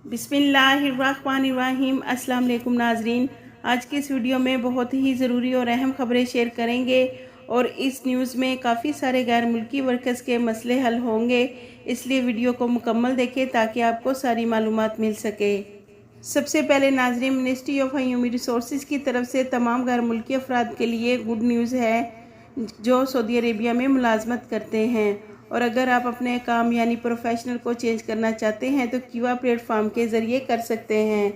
बिस्मिल्लाहिर्रहमानिर्रहीम। अस्सलाम वालेकुम नाजरीन, आज की इस वीडियो में बहुत ही ज़रूरी और अहम खबरें शेयर करेंगे और इस न्यूज़ में काफ़ी सारे गैर मुल्की वर्कर्स के मसले हल होंगे, इसलिए वीडियो को मुकम्मल देखें ताकि आपको सारी मालूमात मिल सके। सबसे पहले नाजरीन, मिनिस्ट्री ऑफ ह्यूमन रिसोर्स की तरफ से तमाम गैर मुल्की अफराद के लिए गुड न्यूज़ है जो सऊदी अरेबिया में मुलाजमत करते हैं। और अगर आप अपने काम यानी प्रोफेशनल को चेंज करना चाहते हैं तो कीवा प्लेटफॉर्म के ज़रिए कर सकते हैं।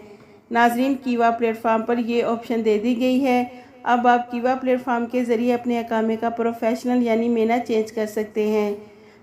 नाजरीन, कीवा प्लेटफॉर्म पर ये ऑप्शन दे दी गई है। अब आप कीवा प्लेटफॉर्म के ज़रिए अपने अकामे का प्रोफेशनल यानी मेना चेंज कर सकते हैं।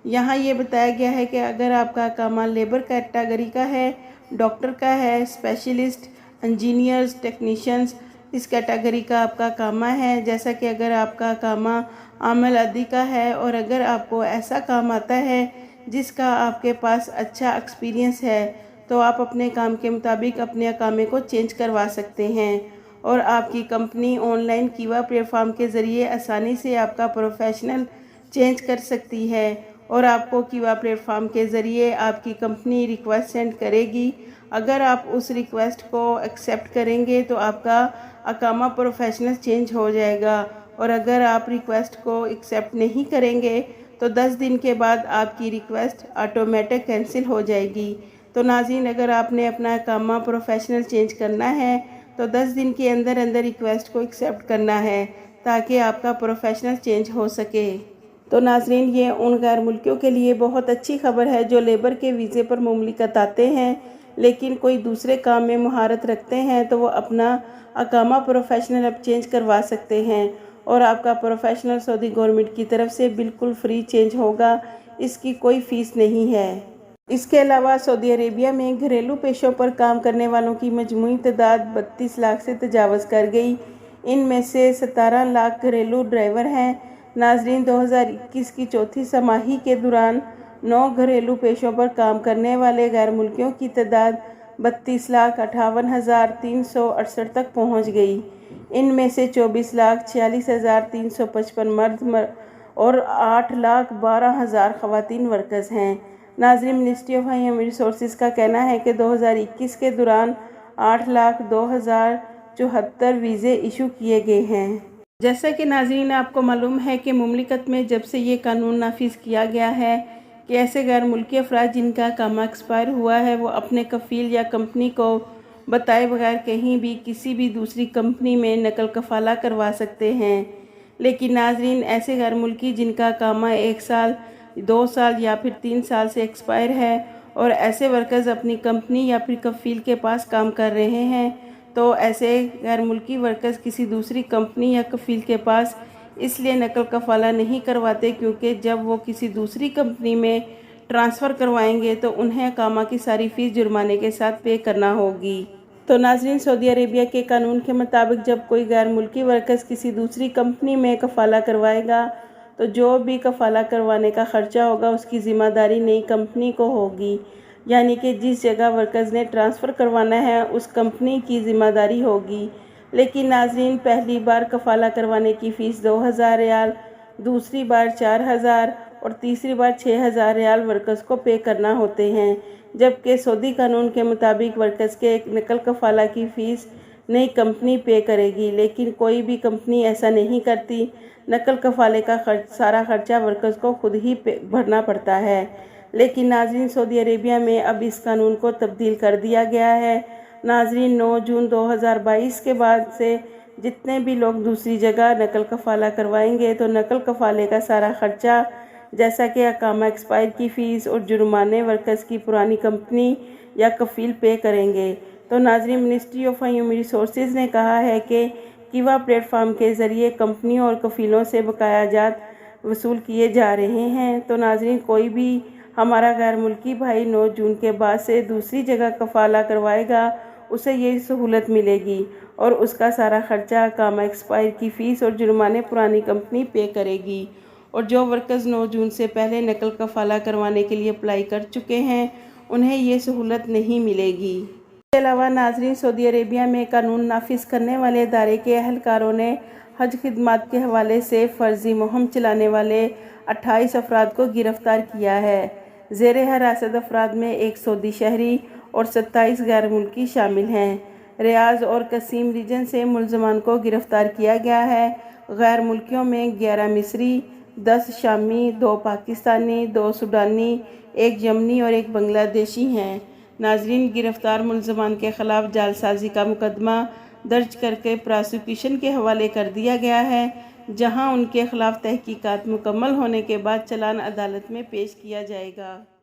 यहाँ ये बताया गया है कि अगर आपका अकामा लेबर कैटेगरी का है, डॉक्टर का है, स्पेशलिस्ट, इंजीनियर्स, टेक्नीशियंस, इस कैटेगरी का आपका कामा है। जैसा कि अगर आपका कामा आमल अदी का है और अगर आपको ऐसा काम आता है जिसका आपके पास अच्छा एक्सपीरियंस है तो आप अपने काम के मुताबिक अपने अकामे को चेंज करवा सकते हैं और आपकी कंपनी ऑनलाइन कीवा प्लेटफॉर्म के ज़रिए आसानी से आपका प्रोफेशनल चेंज कर सकती है और आपको कीवा प्लेटफॉर्म के ज़रिए आपकी कंपनी रिक्वेस्ट सेंड करेगी। अगर आप उस रिक्वेस्ट को एक्सेप्ट करेंगे तो आपका अकामा प्रोफेशनल चेंज हो जाएगा और अगर आप रिक्वेस्ट को एक्सेप्ट नहीं करेंगे तो 10 दिन के बाद आपकी रिक्वेस्ट ऑटोमेटिक कैंसिल हो जाएगी। तो नाज़रीन, अगर आपने अपना अकामा प्रोफेशनल चेंज करना है तो 10 दिन के अंदर अंदर रिक्वेस्ट को एक्सेप्ट करना है ताकि आपका प्रोफेशनल चेंज हो सके। तो नाज़रीन, ये उन गैर मुल्कियों के लिए बहुत अच्छी खबर है जो लेबर के वीज़े पर मुमलिकत आते हैं लेकिन कोई दूसरे काम में महारत रखते हैं तो वो अपना अकामा प्रोफेशनल अब चेंज करवा सकते हैं और आपका प्रोफेशनल सऊदी गवर्नमेंट की तरफ से बिल्कुल फ्री चेंज होगा, इसकी कोई फ़ीस नहीं है। इसके अलावा सऊदी अरेबिया में घरेलू पेशों पर काम करने वालों की मजमूई तादाद 32 लाख से तजावज़ कर गई। इनमें से 17 लाख घरेलू ड्राइवर हैं। नाजरीन, 2021 की चौथी छमाही के दौरान 9 घरेलू पेशों पर काम करने वाले गैर मुल्कियों की तादाद 32,58,368 तक पहुँच गई। इनमें से 24,46,355 मर्द और 8,12,000 ख़वातीन वर्कर्स हैं। नाज़रीन, मिनिस्ट्री ऑफ ह्यूमन रिसोर्स का कहना है कि 2021 के दौरान 8,02,074 वीज़े इशू किए गए हैं। जैसा कि नाज़रीन आपको मालूम है कि मुमलिकत में जब से ये कानून नाफिज किया गया है कि ऐसे गैर मुल्की अफराद जिनका कामा एक्सपायर हुआ है वो अपने कफ़ील या कंपनी को बताए बगैर कहीं भी किसी भी दूसरी कंपनी में नकल कफ़ाला करवा सकते हैं। लेकिन नाजरीन, ऐसे गैर मुल्की जिनका कामा 1 साल, 2 साल या फिर 3 साल से एक्सपायर है और ऐसे वर्कर्स अपनी कंपनी या फिर कफ़ील के पास काम कर रहे हैं तो ऐसे गैर मुल्की वर्कर्स किसी दूसरी कंपनी या कफ़ील के पास इसलिए नकल कफ़ाला नहीं करवाते क्योंकि जब वो किसी दूसरी कंपनी में ट्रांसफ़र करवाएंगे तो उन्हें कामा की सारी फ़ीस जुर्माने के साथ पे करना होगी। तो नाज़रीन, सऊदी अरेबिया के कानून के मुताबिक जब कोई गैर मुल्की वर्कर्स किसी दूसरी कंपनी में कफ़ाला करवाएगा तो जो भी कफ़ाला करवाने का ख़र्चा होगा उसकी ज़िम्मेदारी नई कंपनी को होगी, यानी कि जिस जगह वर्कर्स ने ट्रांसफ़र करवाना है उस कंपनी की ज़िम्मेदारी होगी। लेकिन नाज़रीन, पहली बार कफ़ाला करवाने की फ़ीस 2,000 रियाल, दूसरी बार 4,000 और तीसरी बार 6,000 रियाल वर्कर्स को पे करना होते हैं, जबकि सऊदी कानून के मुताबिक वर्कर्स के एक नकल कफ़ाला की फ़ीस नई कंपनी पे करेगी। लेकिन कोई भी कंपनी ऐसा नहीं करती, नकल कफ़ाले का सारा खर्चा वर्कर्स को खुद ही भरना पड़ता है। लेकिन नाज़रीन, सऊदी अरेबिया में अब इस कानून को तब्दील कर दिया गया है। नाज़रीन, 9 जून 2022 के बाद से जितने भी लोग दूसरी जगह नकल कफ़ाला करवाएंगे तो नकल कफ़ाले का सारा खर्चा जैसा कि अकामा एक्सपायर की फ़ीस और जुर्माने वर्कर्स की पुरानी कंपनी या कफ़ील पे करेंगे। तो नाज़रीन, मिनिस्ट्री ऑफ ह्यूमन रिसोर्स ने कहा है कि कीवा प्लेटफॉर्म के ज़रिए कंपनियों और कफ़ीलों से बकायाजात वसूल किए जा रहे हैं। तो नाज़रीन, कोई भी हमारा गैर मुल्की भाई 9 जून के बाद से दूसरी जगह कफ़ाला करवाएगा उसे ये सहूलत मिलेगी और उसका सारा खर्चा कामा एक्सपायर की फ़ीस और जुर्माने पुरानी कंपनी पे करेगी। और जो वर्कर्स 9 जून से पहले नकल कफ़ाला करवाने के लिए अप्लाई कर चुके हैं उन्हें ये सहूलत नहीं मिलेगी। इसके अलावा नाज़रीन, सऊदी अरेबिया में कानून नाफिज करने वाले इदारे के अहलकारों ने हज खिदमात के हवाले से फ़र्जी मुहिम चलाने वाले 28 अफराद को गिरफ़्तार किया है। ज़ेर हिरासत अफराद में एक सऊदी शहरी और 27 गैर मुल्की शामिल हैं। रियाज और कसीम रीजन से मुलजमान को गिरफ्तार किया गया है। गैर मुल्कियों में 11 मिस्री, 10 शामी, 2 पाकिस्तानी, 2 सूडानी, 1 यमनी और 1 बांग्लादेशी हैं। नाजरीन, गिरफ्तार मुलजमान के खिलाफ जालसाजी का मुकदमा दर्ज करके प्रोसिक्यूशन के हवाले कर दिया गया है, जहां उनके खिलाफ तहकीकात मुकम्मल होने के बाद चालान अदालत में पेश किया जाएगा।